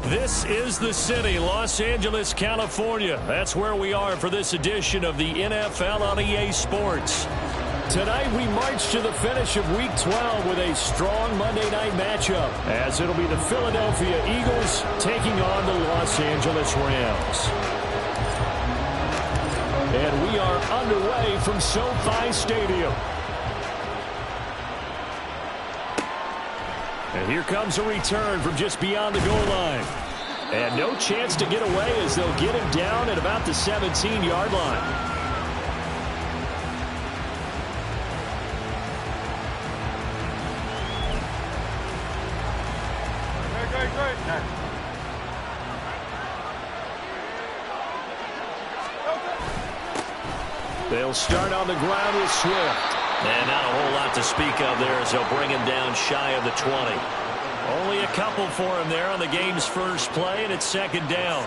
This is the city, Los Angeles, California. That's where we are for this edition of the NFL on EA Sports. Tonight we march to the finish of Week 12 with a strong Monday night matchup, as it'll be the Philadelphia Eagles taking on the Los Angeles Rams. And we are underway from SoFi Stadium. And here comes a return from just beyond the goal line. And no chance to get away as they'll get him down at about the 17-yard line. They'll start on the ground with Swift. And not a whole lot to speak of there as they'll bring him down shy of the 20. Only a couple for him there on the game's first play, and it's second down.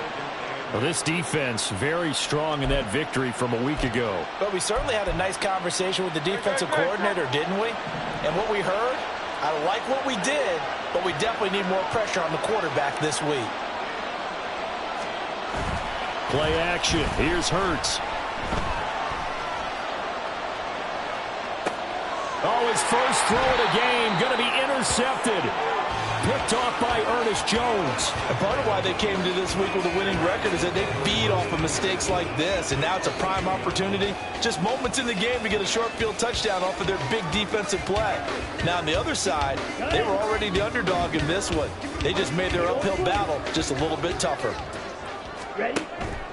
Well, this defense very strong in that victory from a week ago. But we certainly had a nice conversation with the defensive coordinator, didn't we? And what we heard, I like what we did, but we definitely need more pressure on the quarterback this week. Play action. Here's Hurts. Oh, his first throw of the game going to be intercepted. Picked off by Ernest Jones. And part of why they came to this week with a winning record is that they feed off of mistakes like this. And now it's a prime opportunity. Just moments in the game to get a short field touchdown off of their big defensive play. Now on the other side, they were already the underdog in this one. They just made their uphill battle just a little bit tougher. Ready?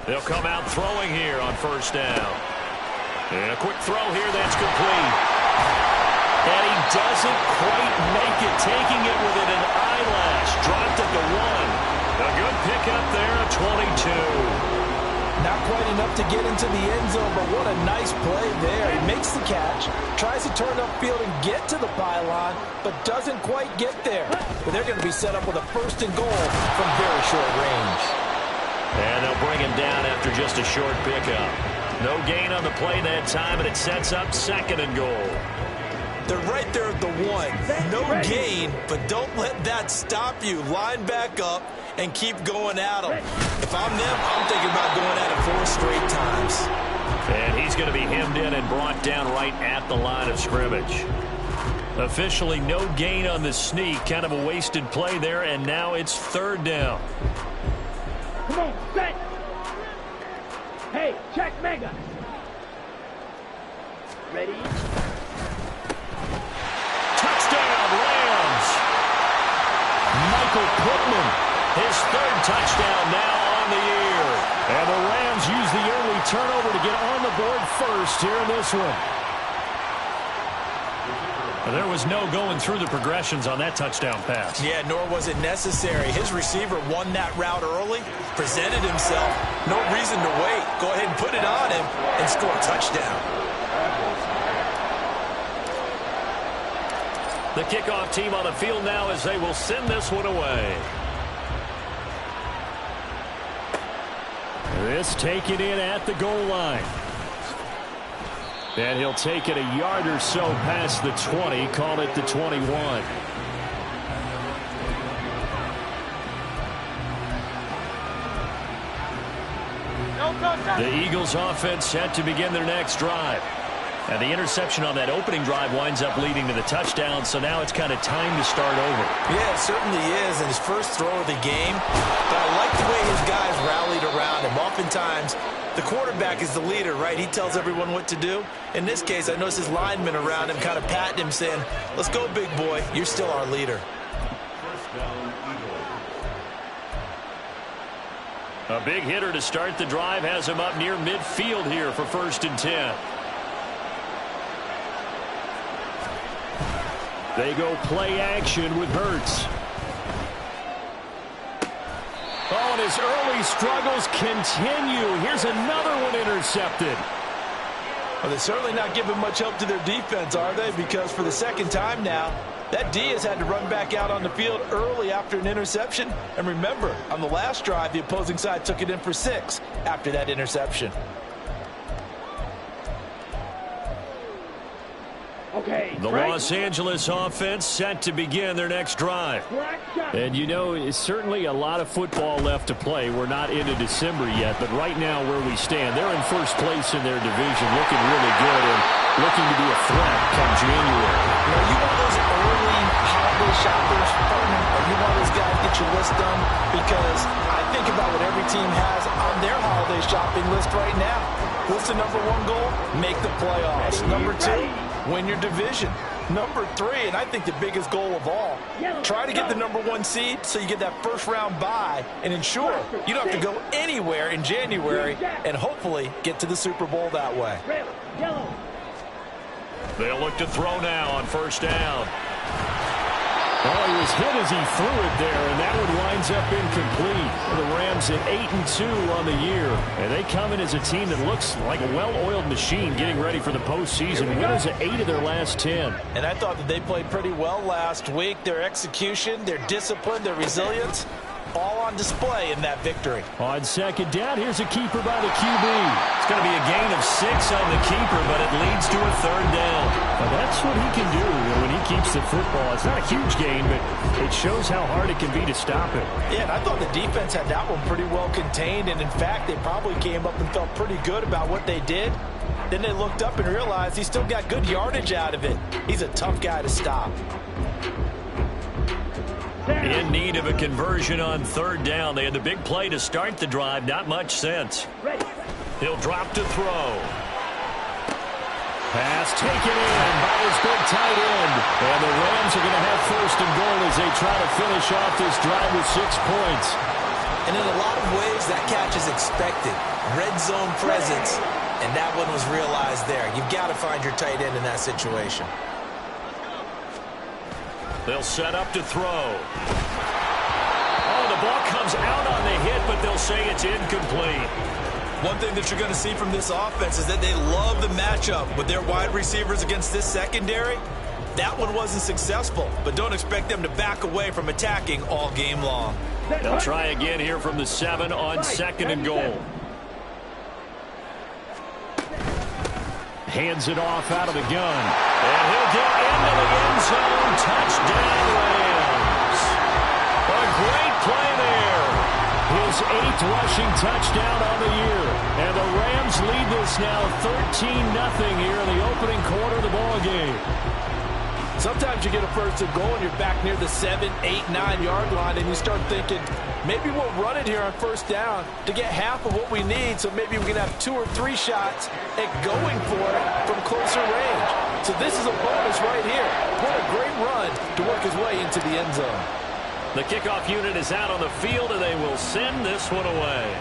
They'll come out throwing here on first down. And a quick throw here that's complete. And he doesn't quite make it, taking it within an eyelash. Dropped at the 1. A good pickup there at 22. Not quite enough to get into the end zone, but what a nice play there. He makes the catch, tries to turn upfield and get to the pylon, but doesn't quite get there. But they're going to be set up with a first and goal from very short range. And they'll bring him down after just a short pickup. No gain on the play that time, and it sets up second and goal. They're right there at the 1. No gain, but don't let that stop you. Line back up and keep going at them. If I'm them, I'm thinking about going at it 4 straight times. And he's going to be hemmed in and brought down right at the line of scrimmage. Officially no gain on the sneak. Kind of a wasted play there, and now it's third down. Come on, set. Hey, check mega. Ready? Touchdown, Rams. Michael Pittman, his third touchdown now on the year. And the Rams use the early turnover to get on the board first here in this one. And there was no going through the progressions on that touchdown pass. Yeah, nor was it necessary. His receiver won that route early, presented himself. No reason to wait. Go ahead and put it on him and score a touchdown. The kickoff team on the field now as they will send this one away. This taken in at the goal line. And he'll take it a yard or so past the 20, call it the 21. The Eagles offense set to begin their next drive. And the interception on that opening drive winds up leading to the touchdown, so now it's kind of time to start over. Yeah, it certainly is, and his first throw of the game. But I like the way his guys rallied around him. Oftentimes, the quarterback is the leader, right? He tells everyone what to do. In this case, I noticed his linemen around him kind of patting him, saying, let's go, big boy. You're still our leader. A big hitter to start the drive has him up near midfield here for 1st and 10. They go play action with Hurts. Oh, and his early struggles continue. Here's another one intercepted. Well, they're certainly not giving much help to their defense, are they? Because for the second time now, that D has had to run back out on the field early after an interception. And remember, on the last drive, the opposing side took it in for 6 after that interception. Okay. The Los Angeles offense set to begin their next drive. And you know, it's certainly a lot of football left to play. We're not into December yet, but right now where we stand, they're in first place in their division, looking really good and looking to be a threat come January. You know, you one of those early holiday shoppers, or you one of those guys get your list done? Because I think about what every team has on their holiday shopping list right now. What's the number 1 goal? Make the playoffs. Number 2, win your division. Number 3, and I think the biggest goal of all, try to get the number 1 seed so you get that first-round bye and ensure you don't have to go anywhere in January and hopefully get to the Super Bowl that way. They'll look to throw now on 1st down. Oh, he was hit as he threw it there, and that one winds up incomplete. The Rams at 8-2 on the year, and they come in as a team that looks like a well-oiled machine getting ready for the postseason. Winners at 8 of their last 10. And I thought that they played pretty well last week. Their execution, their discipline, their resilience, all on display in that victory. On 2nd down, here's a keeper by the QB. It's going to be a gain of 6 on the keeper, but it leads to a 3rd down. Now that's what he can do when he keeps the football. It's not a huge gain, but it shows how hard it can be to stop it. Yeah, and I thought the defense had that one pretty well contained, and in fact, they probably came up and felt pretty good about what they did. Then they looked up and realized he still got good yardage out of it. He's a tough guy to stop. In need of a conversion on 3rd down. They had the big play to start the drive. Not much sense. He'll drop to throw. Pass taken in by his big tight end. And the Rams are going to have 1st and goal as they try to finish off this drive with 6 points. And in a lot of ways, that catch is expected. Red zone presence, and that one was realized there. You've got to find your tight end in that situation. They'll set up to throw. Oh, the ball comes out on the hit, but they'll say it's incomplete. One thing that you're going to see from this offense is that they love the matchup with their wide receivers against this secondary. That one wasn't successful, but don't expect them to back away from attacking all game long. They'll try again here from the 7 on 2nd and goal. Hands it off out of the gun. And he'll get into the end zone. Touchdown, Rams. A great play there. His 8th rushing touchdown on the year. And the Rams lead this now 13-0 here in the opening quarter of the ball game. Sometimes you get a 1st and goal and you're back near the 7, 8, 9-yard line and you start thinking, maybe we'll run it here on 1st down to get half of what we need, so maybe we can have 2 or 3 shots at going for it from closer range. So this is a bonus right here. What a great run to work his way into the end zone. The kickoff unit is out on the field, and they will send this one away.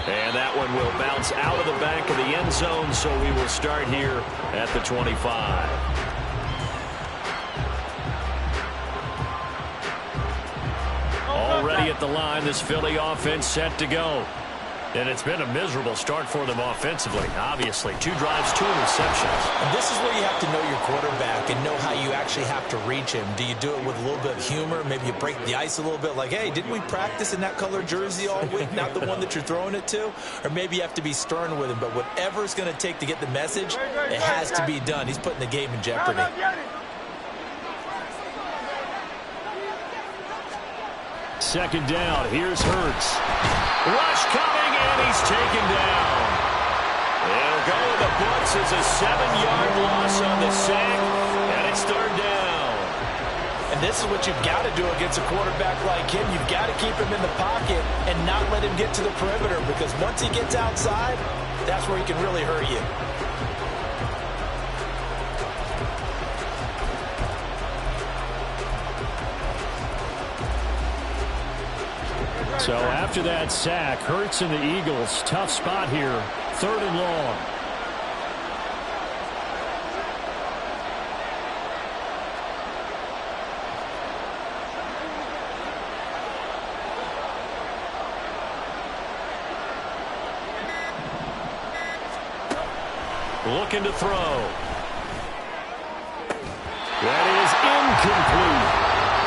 And that one will bounce out of the back of the end zone, so we will start here at the 25. Already at the line, this Philly offense set to go. And it's been a miserable start for them offensively, obviously. 2 drives, 2 interceptions. And this is where you have to know your quarterback and know how you actually have to reach him. Do you do it with a little bit of humor? Maybe you break the ice a little bit, like, hey, didn't we practice in that color jersey all week, not the one that you're throwing it to? Or maybe you have to be stern with him. But whatever it's going to take to get the message, it has to be done. He's putting the game in jeopardy. Second down, here's Hurts. Rush coming, and he's taken down. They'll go with the blitz as a 7-yard loss on the sack, and it's 3rd down. And this is what you've got to do against a quarterback like him. You've got to keep him in the pocket and not let him get to the perimeter, because once he gets outside, that's where he can really hurt you. So after that sack, Hurts and the Eagles, tough spot here, 3rd and long. Looking to throw. That is incomplete.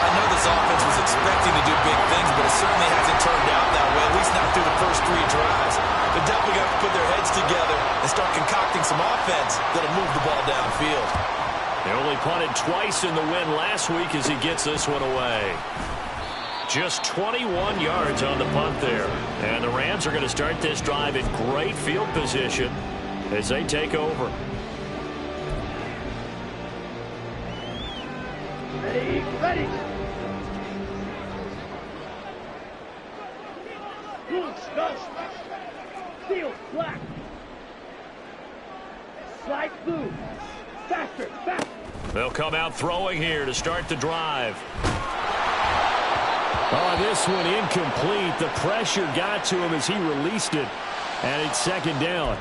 I know this offense was expecting to do big things, but it certainly hasn't turned out that way, at least not through the first 3 drives. They're definitely going to put their heads together and start concocting some offense that'll move the ball downfield. They only punted twice in the win last week as he gets this one away. Just 21 yards on the punt there. And the Rams are going to start this drive in great field position as they take over. Ready, ready. Blue, go. Field, black. Slide blue. Faster, faster. They'll come out throwing here to start the drive. Oh, this one incomplete. The pressure got to him as he released it. And it's 2nd down.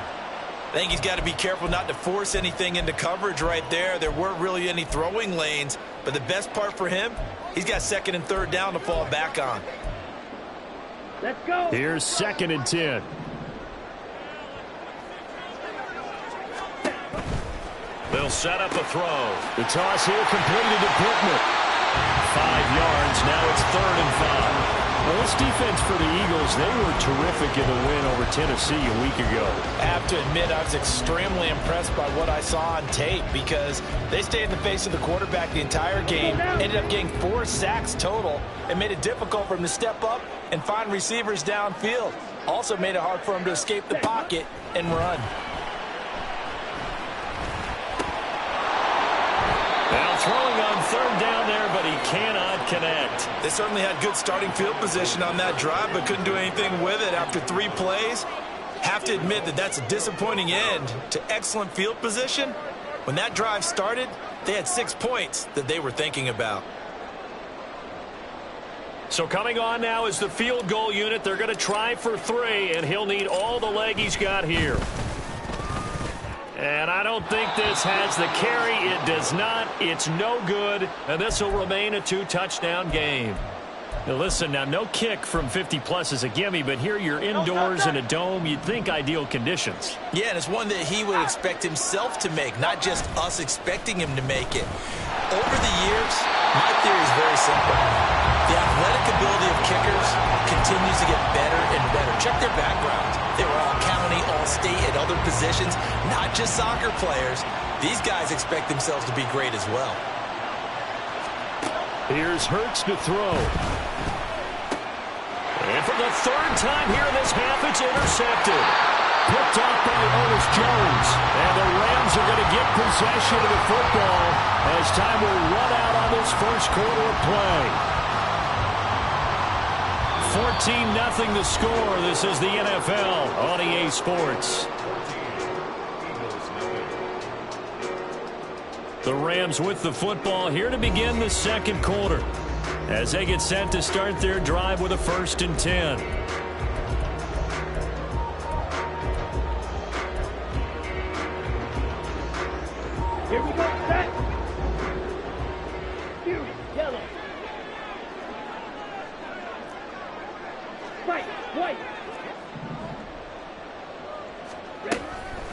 I think he's got to be careful not to force anything into coverage right there. There weren't really any throwing lanes, but the best part for him, he's got 2nd and 3rd down to fall back on. Let's go. Here's 2nd and 10. They'll set up a throw. The toss here completed to Pittman. 5 yards. Now it's 3rd and 5. Well, this defense for the Eagles, they were terrific in the win over Tennessee a week ago. I have to admit, I was extremely impressed by what I saw on tape because they stayed in the face of the quarterback the entire game, ended up getting 4 sacks total, and made it difficult for him to step up and find receivers downfield. Also made it hard for him to escape the pocket and run. Now throwing on 3rd down there, but he cannot connect. They certainly had good starting field position on that drive, but couldn't do anything with it after 3 plays. Have to admit that that's a disappointing end to excellent field position. When that drive started, they had 6 points that they were thinking about. So coming on now is the field goal unit. They're going to try for 3, and he'll need all the leg he's got here. And I don't think this has the carry. It does not. It's no good. And this will remain a 2-touchdown game. Now listen, now no kick from 50-plus is a gimme, but here you're indoors in a dome. You'd think ideal conditions. Yeah, and it's one that he would expect himself to make, not just us expecting him to make it. Over the years, my theory is very simple. The athletic ability of kickers continues to get better and better. Check their backgrounds. They were all county, all state, at other positions, not just soccer players. These guys expect themselves to be great as well. Here's Hurts to throw. And for the 3rd time here in this half, it's intercepted. Picked off by Ernest Jones. And the Rams are going to get possession of the football as time will run out on this first quarter of play. 14-0 the score. This is the NFL on EA Sports. The Rams with the football here to begin the 2nd quarter as they get set to start their drive with a 1st and 10. Here we go, set. Here, yellow. White, white. Ready?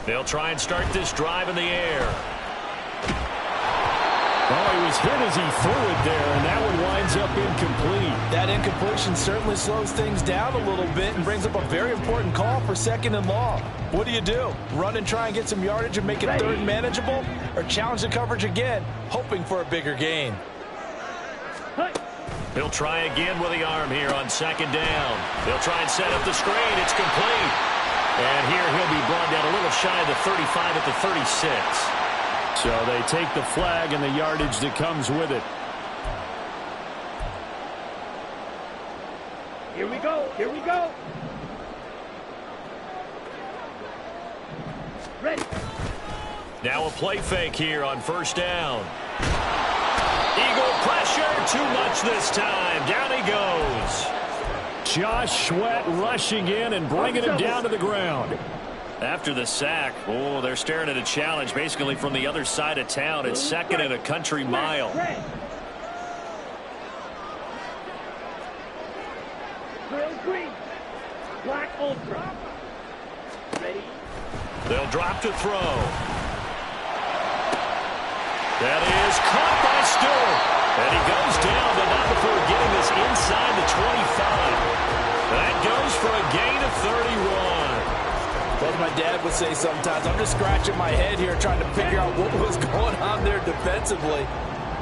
They'll try and start this drive in the air. Oh, he was hit as he threw it there, and that one winds up incomplete. That incompletion certainly slows things down a little bit and brings up a very important call for 2nd and long. What do? Run and try and get some yardage and make it 3rd manageable? Or challenge the coverage again, hoping for a bigger gain? He'll try again with the arm here on 2nd down. They'll try and set up the screen. It's complete. And here he'll be brought down a little shy of the 35 at the 36. So they take the flag and the yardage that comes with it. Here we go. Here we go. Ready. Now a play fake here on 1st down. Eagle pressure. Too much this time. Down he goes. Josh Sweat rushing in and bringing him down to the ground. After the sack, they're staring at a challenge basically from the other side of town. It's second and a country mile. Green. Black ultra. Ready? They'll drop to throw. That is caught by Stewart. And he goes down, but not before getting this inside the 25. That goes for a gain of 31. As my dad would say sometimes, I'm just scratching my head here trying to figure out what was going on there defensively.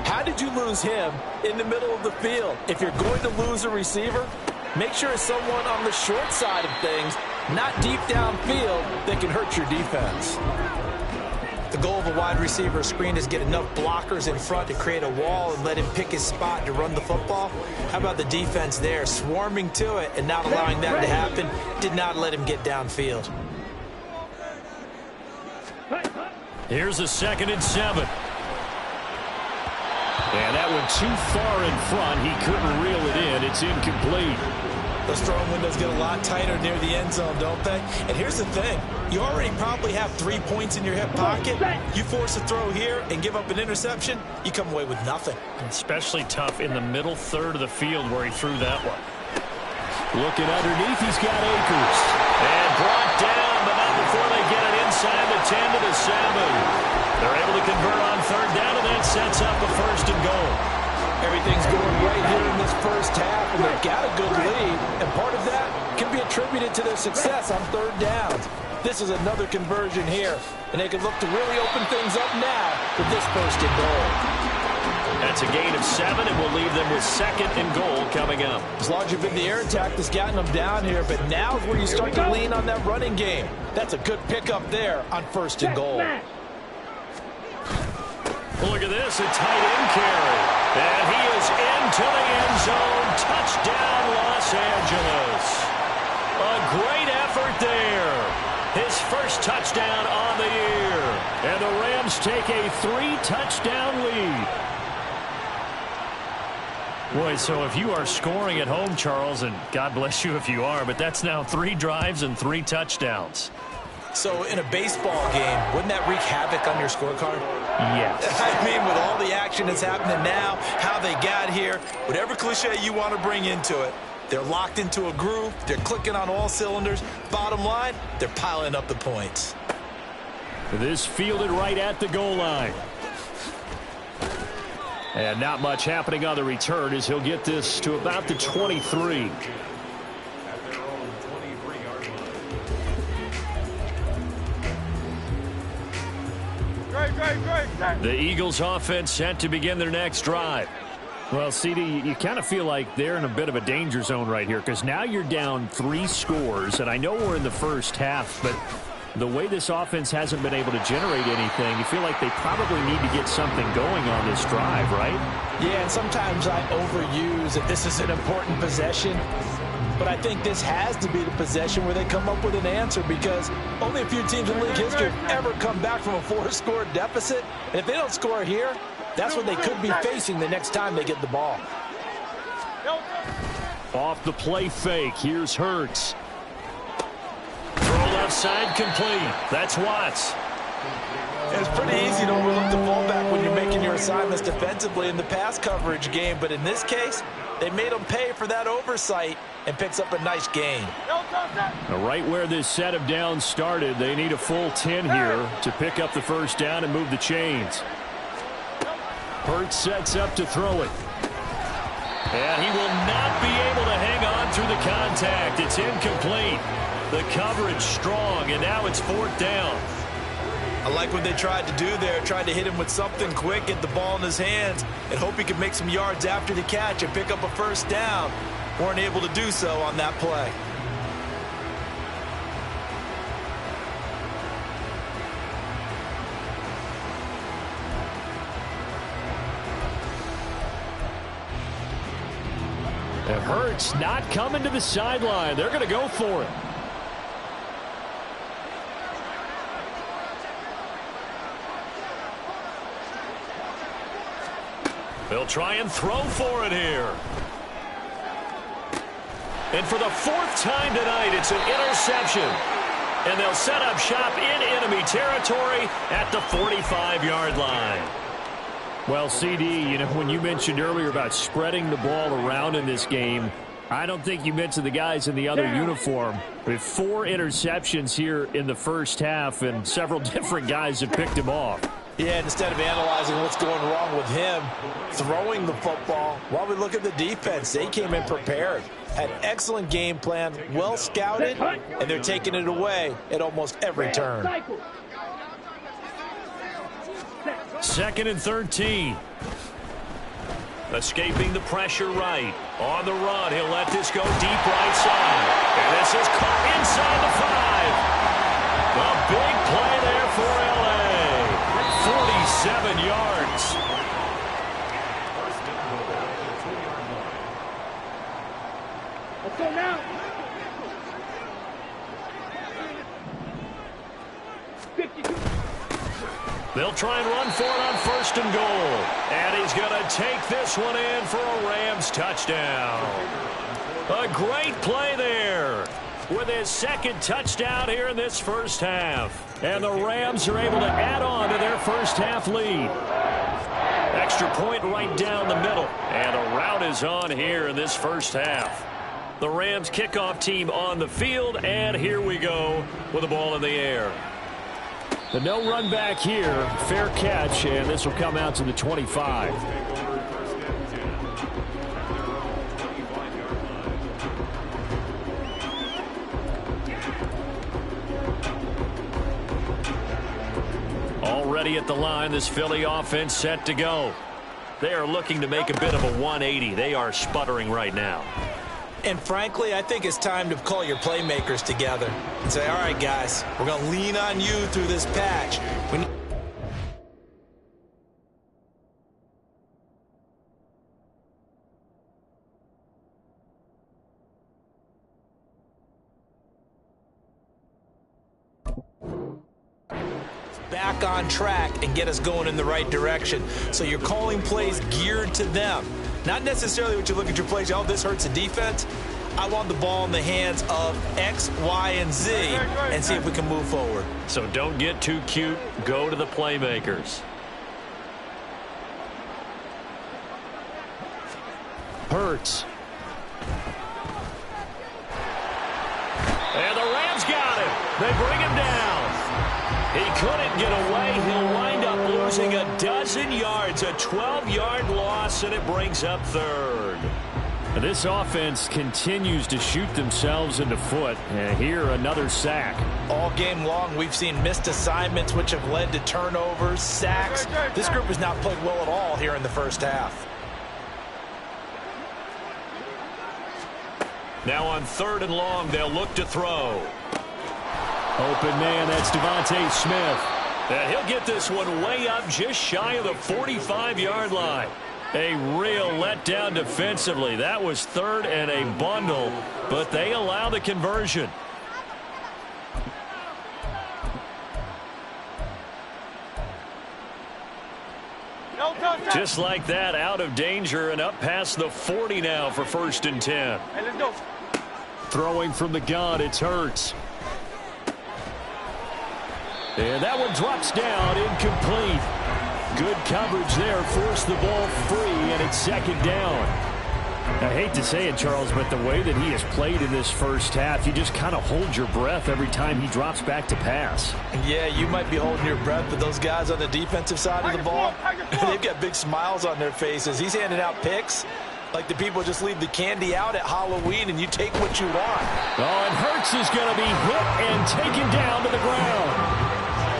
How did you lose him in the middle of the field? If you're going to lose a receiver, make sure it's someone on the short side of things, not deep downfield, that can hurt your defense. The goal of a wide receiver screen is get enough blockers in front to create a wall and let him pick his spot to run the football. How about the defense there, swarming to it and not allowing that to happen? Did not let him get downfield. Here's a 2nd and 7. And that one too far in front. He couldn't reel it in. It's incomplete. Those throwing windows get a lot tighter near the end zone, don't they? And here's the thing. You already probably have 3 points in your hip pocket. You force a throw here and give up an interception, you come away with nothing. Especially tough in the middle third of the field where he threw that one. Looking underneath, he's got Akers. And brought down, but not before they get it inside the 10 to the 7. They're able to convert on 3rd down, and that sets up a 1st and goal. Everything's going right here in this first half, and they've got a good lead, and part of that can be attributed to their success on 3rd downs. This is another conversion here, and they can look to really open things up now with this 1st and goal. That's a gain of 7, and we'll leave them with 2nd and goal coming up. As long as you've been the air attack that's gotten them down here, but now is where you start to lean on that running game. That's a good pickup there on 1st and goal. Look at this, a tight end carry. And he is into the end zone. Touchdown, Los Angeles. A great effort there. His first touchdown on the year. And the Rams take a 3-touchdown lead. Boy, so if you are scoring at home, Charles, and God bless you if you are, but that's now 3 drives and 3 touchdowns. So in a baseball game, wouldn't that wreak havoc on your scorecard? Yes. I mean, with all the action that's happening now, how they got here, whatever cliche you want to bring into it, they're locked into a groove, they're clicking on all cylinders. Bottom line, they're piling up the points. This fielded right at the goal line. And not much happening on the return as he'll get this to about the 23. The Eagles offense set to begin their next drive. Well, CD, you kind of feel like they're in a bit of a danger zone right here because now you're down 3 scores, and I know we're in the first half, but the way this offense hasn't been able to generate anything, you feel like they probably need to get something going on this drive, right? Yeah, and sometimes I overuse that this is an important possession. But I think this has to be the possession where they come up with an answer because only a few teams in league history have ever come back from a 4-score deficit. And if they don't score here, that's what they could be facing the next time they get the ball. Off the play fake, here's Hurts. Throw left side complete. That's Watts. It's pretty easy to overlook the fallback when you're making your assignments defensively in the pass coverage game. But in this case, they made them pay for that oversight and picks up a nice gain. Now, right where this set of downs started, they need a full 10 here to pick up the 1st down and move the chains. Hurts sets up to throw it. And he will not be able to hang on through the contact. It's incomplete. The coverage strong, and now it's 4th down. I like what they tried to do there, tried to hit him with something quick, get the ball in his hands, and hope he could make some yards after the catch and pick up a 1st down. Weren't able to do so on that play. It hurts not coming to the sideline. They're going to go for it. They'll try and throw for it here. And for the fourth time tonight, it's an interception. And they'll set up shop in enemy territory at the 45-yard line. Well, CD, you know, when you mentioned earlier about spreading the ball around in this game, I don't think you mentioned the guys in the other uniform. With 4 interceptions here in the first half, and several different guys have picked him off. Yeah, and instead of analyzing what's going wrong with him throwing the football, while we look at the defense, they came in prepared. Had excellent game plan, well scouted, and they're taking it away at almost every turn. 2nd and 13. Escaping the pressure right. On the run, he'll let this go deep right side. And this is caught inside the 5. A big play there for L.A. 47 yards. Let's go now. 52. They'll try and run for it on 1st and goal. And he's going to take this one in for a Rams touchdown. A great play there with his 2nd touchdown here in this first half. And the Rams are able to add on to their first half lead. Extra point right down the middle. And a rout is on here in this first half. The Rams kickoff team on the field. And here we go with the ball in the air. The no run back here. Fair catch. And this will come out to the 25. Already at the line, this Philly offense set to go. They are looking to make a bit of a 180. They are sputtering right now. And frankly, I think it's time to call your playmakers together and say, all right, guys, we're going to lean on you through this patch. Back on track and get us going in the right direction. So you're calling plays geared to them. Not necessarily what you look at your plays, oh, this hurts the defense. I want the ball in the hands of X, Y, and Z and see if we can move forward. So don't get too cute. Go to the playmakers. Hurts. And the Rams got him. They bring him down. He couldn't get away. He'll wind up losing a dozen yards, a 12-yard loss, and it brings up 3rd. This offense continues to shoot themselves in the foot. And here, another sack. All game long, we've seen missed assignments, which have led to turnovers, sacks. This group has not played well at all here in the first half. Now on 3rd and long, they'll look to throw. Open man, that's Devontae Smith. And he'll get this one way up just shy of the 45-yard line. A real letdown defensively. That was 3rd and a bundle, but they allow the conversion. Just like that, out of danger and up past the 40 now for 1st and 10. Hey, let's go. Throwing from the gun, it's Hurts. And that one drops down, incomplete. Good coverage there, forced the ball free, and it's 2nd down. I hate to say it, Charles, but the way that he has played in this first half, you just kind of hold your breath every time he drops back to pass. Yeah, you might be holding your breath, but those guys on the defensive side of the ball, they've got big smiles on their faces. He's handing out picks like the people just leave the candy out at Halloween and you take what you want. Oh, and Hurts is going to be hit and taken down to the ground.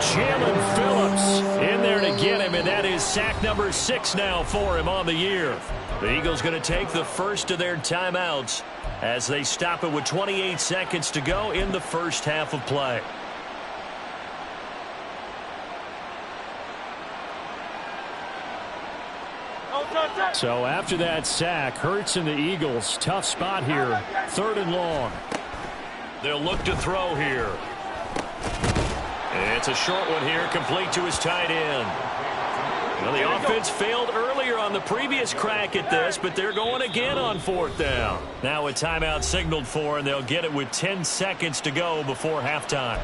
Jalen Phillips in there to get him, and that is sack number 6 now for him on the year. The Eagles going to take the first of their timeouts as they stop it with 28 seconds to go in the first half of play. So after that sack, Hurts and the Eagles, tough spot here, 3rd and long. They'll look to throw here. It's a short one here, complete to his tight end. Well, the offense failed earlier on the previous crack at this, but they're going again on 4th down. Now a timeout signaled for, and they'll get it with 10 seconds to go before halftime.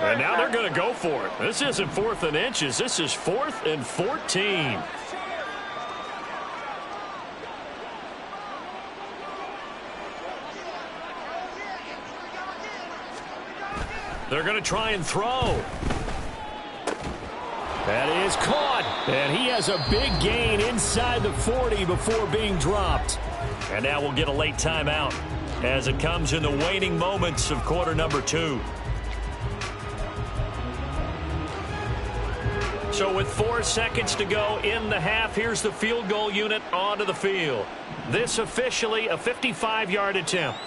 And now they're going to go for it. This isn't 4th and inches. This is 4th and 14. They're going to try and throw. That is caught. And he has a big gain inside the 40 before being dropped. And now we'll get a late timeout as it comes in the waning moments of quarter number 2. So with 4 seconds to go in the half, here's the field goal unit onto the field. This officially a 55-yard attempt.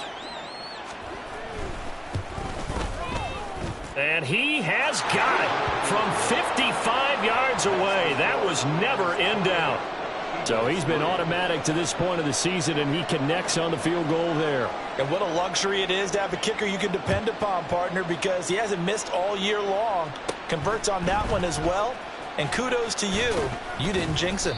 And he has got it from 55 yards away. That was never in doubt. So he's been automatic to this point of the season, and he connects on the field goal there. And what a luxury it is to have a kicker you can depend upon, partner, because he hasn't missed all year long. Converts on that one as well. And kudos to you. You didn't jinx him.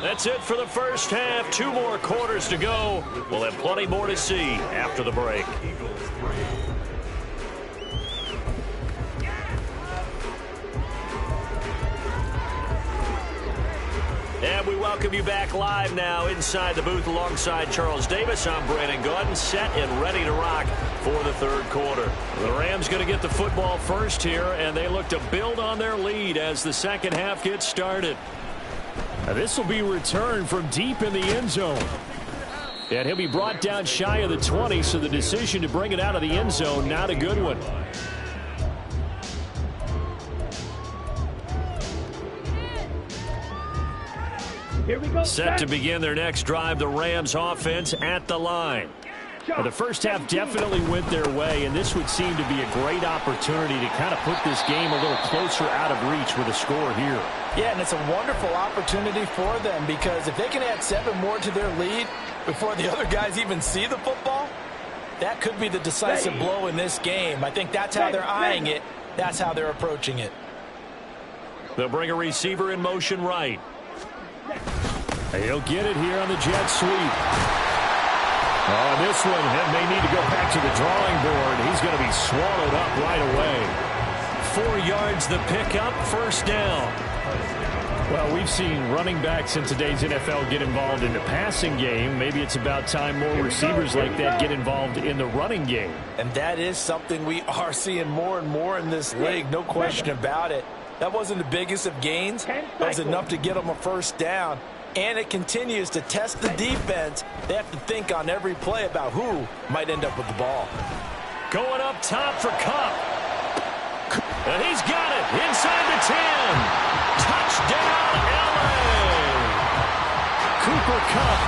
That's it for the first half. 2 more quarters to go. We'll have plenty more to see after the break. And we welcome you back live now inside the booth alongside Charles Davis. I'm Brandon Gaudin, set and ready to rock for the 3rd quarter. The Rams going to get the football first here, and they look to build on their lead as the second half gets started. Now this will be returned from deep in the end zone. And he'll be brought down shy of the 20, so the decision to bring it out of the end zone, not a good one. Here we go. Set to begin their next drive, the Rams offense at the line. Now, the first half definitely went their way, and this would seem to be a great opportunity to kind of put this game a little closer out of reach with a score here. Yeah, and it's a wonderful opportunity for them, because if they can add 7 more to their lead before the other guys even see the football, that could be the decisive blow in this game. I think that's how they're eyeing it. That's how they're approaching it. They'll bring a receiver in motion right. He'll get it here on the jet sweep. Oh, this one may need to go back to the drawing board. He's going to be swallowed up right away. 4 yards the pickup, first down. Well, we've seen running backs in today's NFL get involved in the passing game. Maybe it's about time more receivers like that get involved in the running game. And that is something we are seeing more and more in this league, no question about it. That wasn't the biggest of gains. That was enough to get them a first down. And it continues to test the defense. They have to think on every play about who might end up with the ball. Going up top for Kupp. And he's got it inside the 10. Touchdown, LA. Cooper Kupp,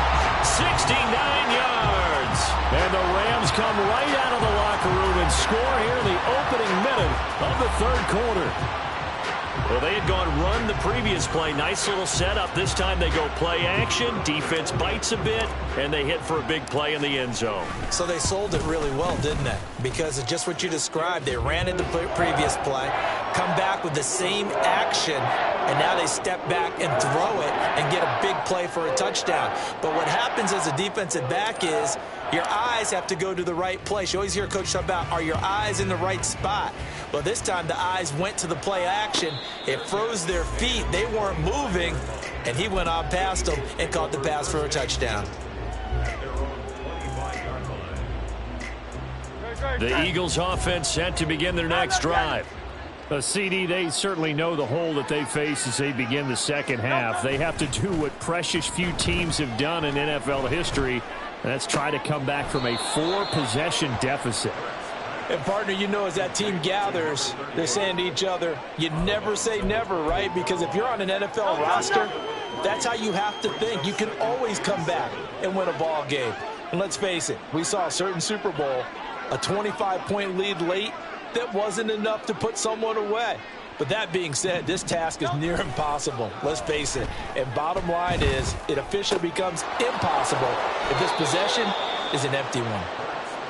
69 yards. And the Rams come right out of the locker room and score here in the opening minute of the 3rd quarter. Well, they had gone run the previous play. Nice little setup. This time they go play action. Defense bites a bit, and they hit for a big play in the end zone. So they sold it really well, didn't they? Because of just what you described. They ran into the previous play, come back with the same action, and now they step back and throw it and get a big play for a touchdown. But what happens as a defensive back is your eyes have to go to the right place. You always hear a coach talk about, are your eyes in the right spot? Well, this time the eyes went to the play action. It froze their feet. They weren't moving, and he went on past them and caught the pass for a touchdown. The Eagles offense set to begin their next drive. CD, they certainly know the hole that they face as they begin the second half. They have to do what precious few teams have done in NFL history, and that's try to come back from a 4-possession deficit. And, partner, you know, as that team gathers, they're saying to each other, you never say never, right? Because if you're on an NFL roster, that's how you have to think. You can always come back and win a ball game. And let's face it, we saw a certain Super Bowl, a 25-point lead late, that wasn't enough to put someone away. But that being said, this task is near impossible. Let's face it. And bottom line is, it officially becomes impossible if this possession is an empty one.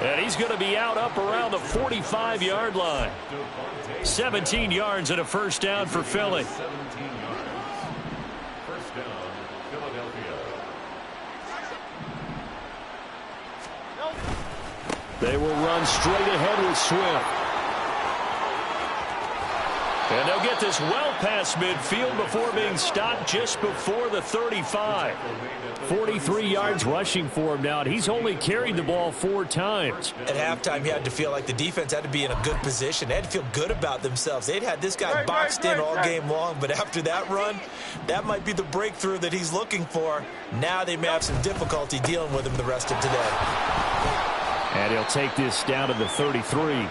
And he's going to be out up around the 45-yard line. 17 yards and a first down for Philly. They will run straight ahead with Swift. And they'll get this well past midfield before being stopped just before the 35. 43 yards rushing for him now, and he's only carried the ball 4 times. At halftime, you had to feel like the defense had to be in a good position. They had to feel good about themselves. They'd had this guy boxed in all game long, but after that run, that might be the breakthrough that he's looking for. Now they may have some difficulty dealing with him the rest of today. And he'll take this down to the 33.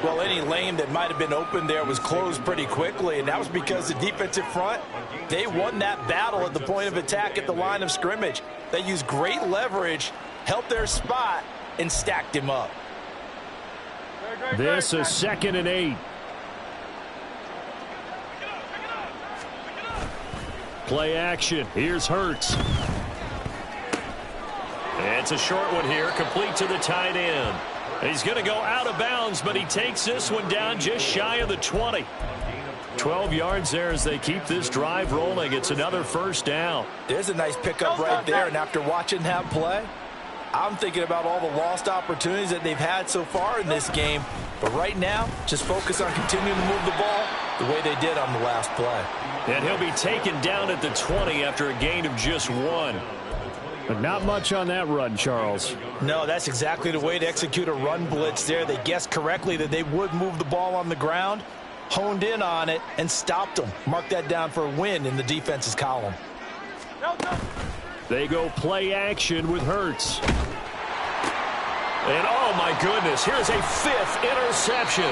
Well, any lane that might have been open there was closed pretty quickly, and that was because the defensive front, they won that battle at the point of attack at the line of scrimmage. They used great leverage, held their spot, and stacked him up. This is 2nd and 8. Play action. Here's Hurts. It's a short one here, complete to the tight end. He's going to go out of bounds, but he takes this one down just shy of the 20. 12 yards there as they keep this drive rolling. It's another first down. There's a nice pickup right there, and after watching that play, I'm thinking about all the lost opportunities that they've had so far in this game. But right now, just focus on continuing to move the ball the way they did on the last play. And he'll be taken down at the 20 after a gain of just 1. But not much on that run, Charles. No, that's exactly the way to execute a run blitz there. They guessed correctly that they would move the ball on the ground, honed in on it, and stopped them. Mark that down for a win in the defense's column. They go play action with Hurts. And oh my goodness, here's a 5th interception.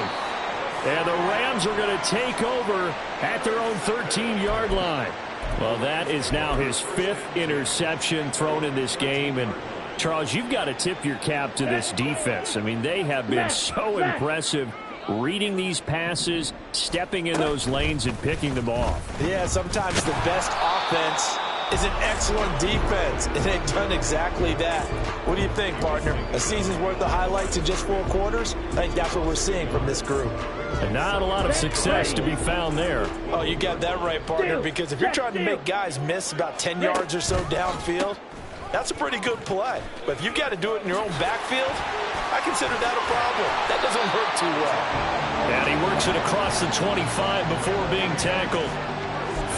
And the Rams are going to take over at their own 13-yard line. Well, that is now his 5th interception thrown in this game. And, Charles, you've got to tip your cap to this defense. I mean, they have been so impressive reading these passes, stepping in those lanes, and picking them off. Yeah, sometimes the best offense is an excellent defense, and they've done exactly that. What do you think, partner? A season's worth of highlights in just 4 quarters? I think that's what we're seeing from this group. And not a lot of success to be found there. Oh, you got that right, partner, because if you're trying to make guys miss about 10 yards or so downfield, that's a pretty good play. But if you've got to do it in your own backfield, I consider that a problem. That doesn't work too well. And he works it across the 25 before being tackled.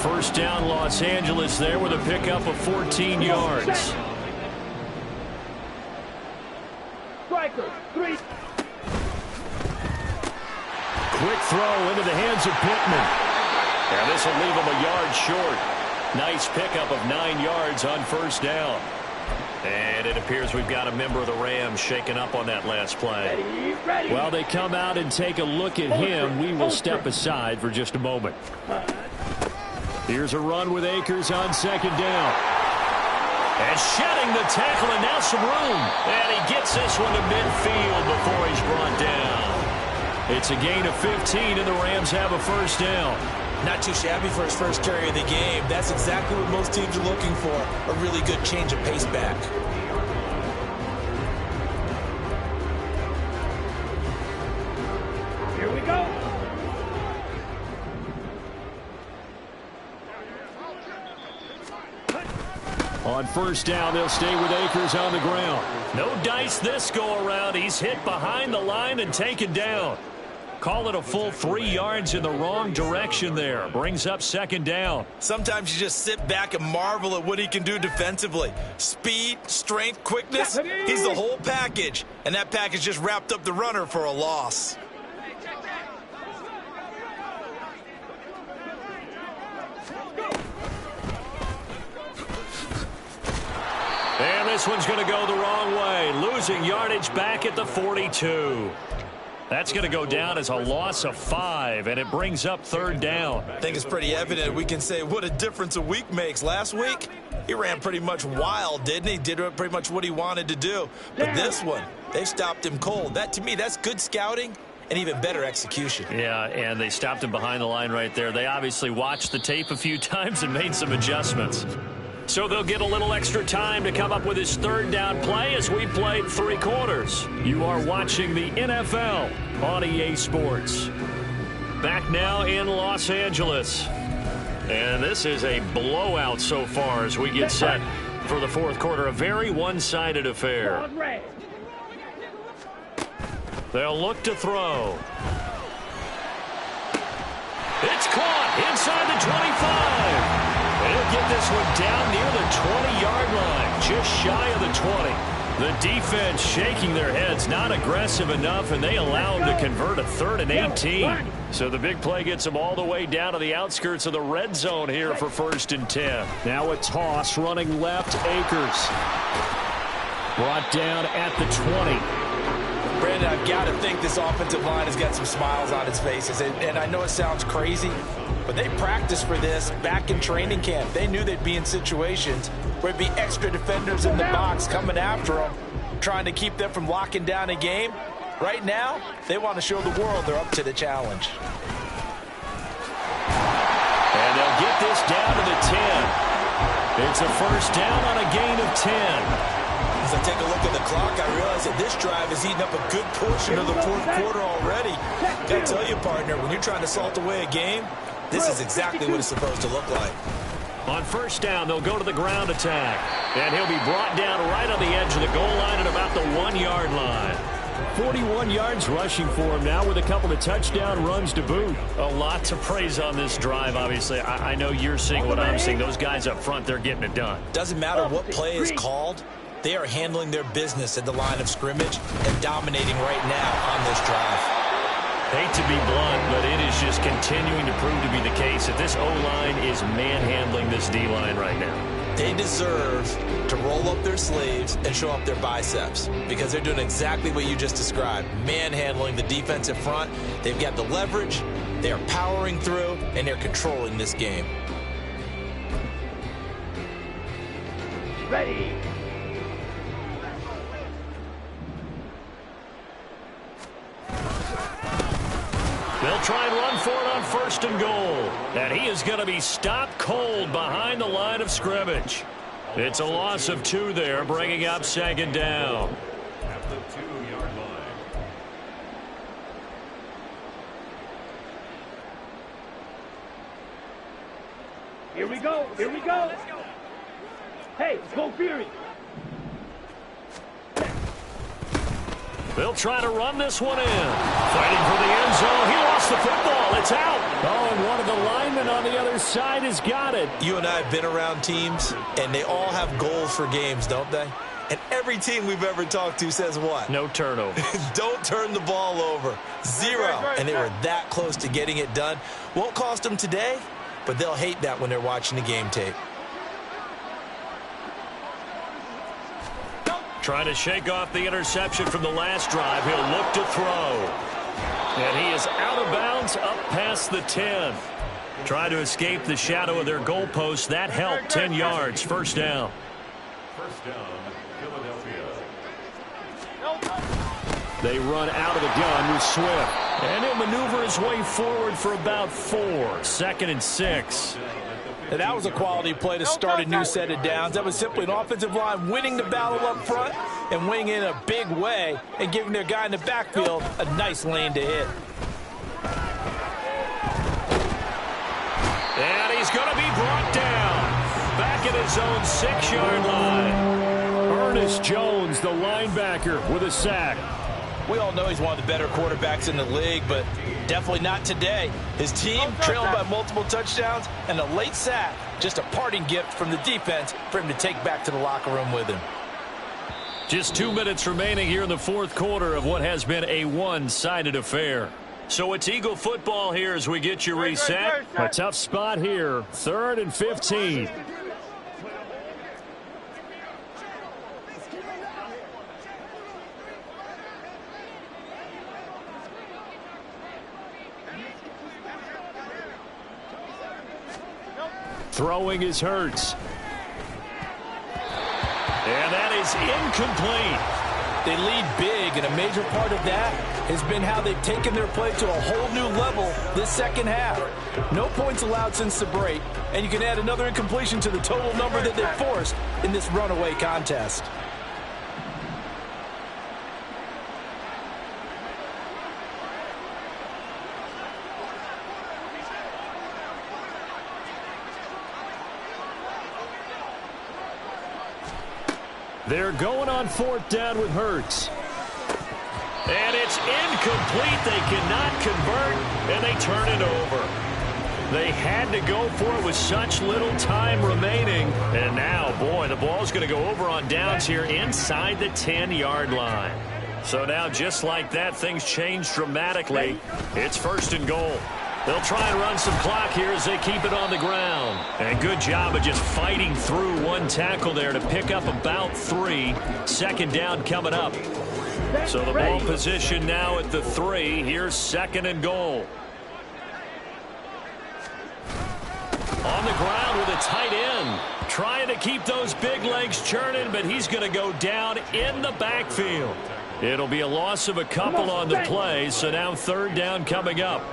First down, Los Angeles there with a pickup of 14 yards. Striker, 3. Quick throw into the hands of Pittman. And this will leave him a yard short. Nice pickup of 9 yards on first down. And it appears we've got a member of the Rams shaken up on that last play. Ready. While they come out and take a look at him, we will step aside for just a moment. Here's a run with Akers on 2nd down. And shedding the tackle, and now some room. And he gets this one to midfield before he's brought down. It's a gain of 15, and the Rams have a first down. Not too shabby for his first carry of the game. That's exactly what most teams are looking for. A really good change of pace back. Here we go. On first down, they'll stay with Akers on the ground. No dice this go-around. He's hit behind the line and taken down. Call it a full 3 yards in the wrong direction there. Brings up 2nd down. Sometimes you just sit back and marvel at what he can do defensively. Speed, strength, quickness, he's the whole package. And that package just wrapped up the runner for a loss. And this one's going to go the wrong way. Losing yardage back at the 42. That's going to go down as a loss of 5, and it brings up 3rd down. I think it's pretty evident. We can say what a difference a week makes. Last week, he ran pretty much wild, didn't he? Did pretty much what he wanted to do. But this one, they stopped him cold. That, to me, that's good scouting and even better execution. Yeah, and they stopped him behind the line right there. They obviously watched the tape a few times and made some adjustments. So they'll get a little extra time to come up with his third down play as we played 3 quarters. You are watching the NFL on EA Sports. Back now in Los Angeles. And this is a blowout so far as we get set for the fourth quarter. A very one-sided affair. They'll look to throw. It's caught inside the 25. He'll get this one down near the 20-yard line, just shy of the 20. The defense shaking their heads, not aggressive enough, and they allow him to convert a 3rd and 18. So the big play gets them all the way down to the outskirts of the red zone here for 1st and 10. Now a toss running left, Akers. Brought down at the 20. Brandon, I've got to think this offensive line has got some smiles on its faces. And I know it sounds crazy, but they practiced for this back in training camp. They knew they'd be in situations where there'd be extra defenders in the box coming after them, trying to keep them from locking down a game. Right now, they want to show the world they're up to the challenge. And they'll get this down to the 10. It's a first down on a gain of 10. As I take a look at the clock, I realize that this drive has eaten up a good portion of the fourth quarter already. Got to tell you, partner, when you're trying to salt away a game, this is exactly what it's supposed to look like. On first down, they'll go to the ground attack. And he'll be brought down right on the edge of the goal line at about the 1-yard line. 41 yards rushing for him now with a couple of touchdown runs to boot. A lot to praise on this drive, obviously. I know you're seeing what I'm seeing. Those guys up front, they're getting it done. Doesn't matter what play is called. They are handling their business at the line of scrimmage and dominating right now on this drive. Hate to be blunt, but it is just continuing to prove to be the case that this O-line is manhandling this D-line right now. They deserve to roll up their sleeves and show up their biceps because they're doing exactly what you just described, manhandling the defensive front. They've got the leverage, they are powering through, and they're controlling this game. Ready. They'll try and run for it on 1st and goal. And he is going to be stopped cold behind the line of scrimmage. It's a loss of 2 there, bringing up 2nd down. At the 2-yard line. Here we go. Here we go. Hey, go Fury. They'll try to run this one in. Fighting for the end zone. He lost the football. It's out. Oh, and one of the linemen on the other side has got it. You and I have been around teams, and they all have goals for games, don't they? And every team we've ever talked to says what? No turnover. Don't turn the ball over. 0. And they were that close to getting it done. Won't cost them today, but they'll hate that when they're watching the game tape. Trying to shake off the interception from the last drive. He'll look to throw. And he is out of bounds up past the 10. Trying to escape the shadow of their goalpost. That helped. 10 yards. First down. First down, Philadelphia. They run out of the gun with Swift. And he'll maneuver his way forward for about 4. 2nd and 6. And that was a quality play to start a new set of downs. That was simply an offensive line winning the battle up front and winning in a big way and giving their guy in the backfield a nice lane to hit. And he's going to be brought down. Back at his own 6-yard line. Ernest Jones, the linebacker, with a sack. We all know he's one of the better quarterbacks in the league, but definitely not today. His team trailed by multiple touchdowns and a late sack. Just a parting gift from the defense for him to take back to the locker room with him. Just 2 minutes remaining here in the fourth quarter of what has been a one-sided affair. So it's Eagle football here as we get you reset. A tough spot here. 3rd and 15. Throwing is Hurts. And that is incomplete. They lead big, and a major part of that has been how they've taken their play to a whole new level this second half. No points allowed since the break, and you can add another incompletion to the total number that they've forced in this runaway contest. They're going on 4th down with Hurts. And it's incomplete. They cannot convert, and they turn it over. They had to go for it with such little time remaining. And now, boy, the ball's going to go over on downs here inside the 10-yard line. So now, just like that, things change dramatically. It's 1st and goal. They'll try and run some clock here as they keep it on the ground. And good job of just fighting through one tackle there to pick up about 3. 2nd down coming up. So the ball position now at the 3. Here's 2nd and goal. On the ground with a tight end. Trying to keep those big legs churning, but he's going to go down in the backfield. It'll be a loss of a couple on the play, so now 3rd down coming up.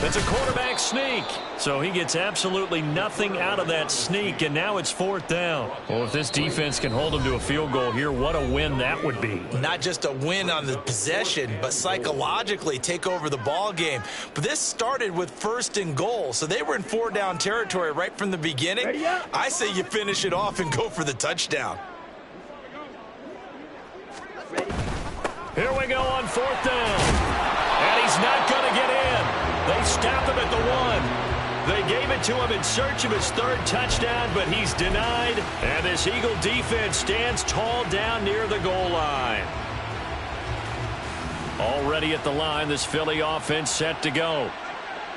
It's a quarterback sneak. So he gets absolutely nothing out of that sneak, and now it's 4th down. Well, if this defense can hold him to a field goal here, what a win that would be. Not just a win on the possession, but psychologically take over the ball game. But this started with 1st and goal, so they were in 4-down territory right from the beginning. I say you finish it off and go for the touchdown. Here we go on 4th down. And he's not going to get in. They stop him at the 1. They gave it to him in search of his 3rd touchdown, but he's denied. And this Eagle defense stands tall down near the goal line. Already at the line, this Philly offense set to go.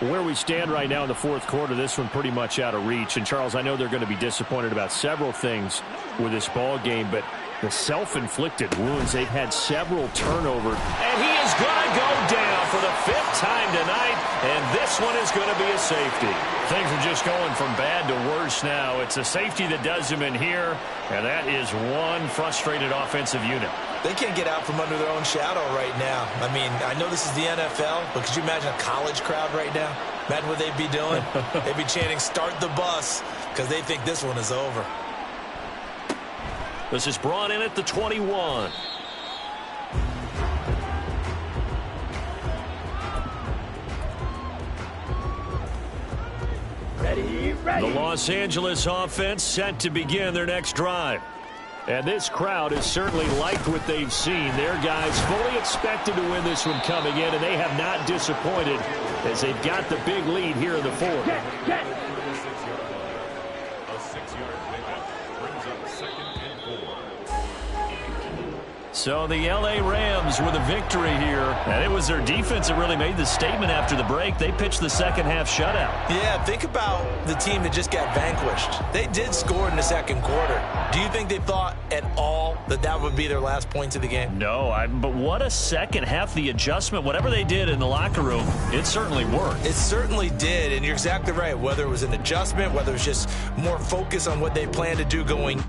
Where we stand right now in the 4th quarter, this one pretty much out of reach. And, Charles, I know they're going to be disappointed about several things with this ball game, but the self-inflicted wounds, they've had several turnovers. And he is going to go down for the 5th time tonight, and this one is going to be a safety. Things are just going from bad to worse now. It's a safety that does him in here, and that is one frustrated offensive unit. They can't get out from under their own shadow right now. I mean, I know this is the NFL, but could you imagine a college crowd right now? Imagine what they'd be doing. They'd be chanting, "Start the bus," because they think this one is over. This is brought in at the 21. Ready. The Los Angeles offense set to begin their next drive. And this crowd has certainly liked what they've seen. Their guys fully expected to win this one coming in, and they have not disappointed as they've got the big lead here in the 4th. Get. So the L.A. Rams with a victory here. And it was their defense that really made the statement after the break. They pitched the second half shutout. Yeah, think about the team that just got vanquished. They did score in the 2nd quarter. Do you think they thought at all that that would be their last points of the game? No, but what a second half. The adjustment, whatever they did in the locker room, it certainly worked. It certainly did, and you're exactly right. Whether it was an adjustment, whether it was just more focus on what they plan to do going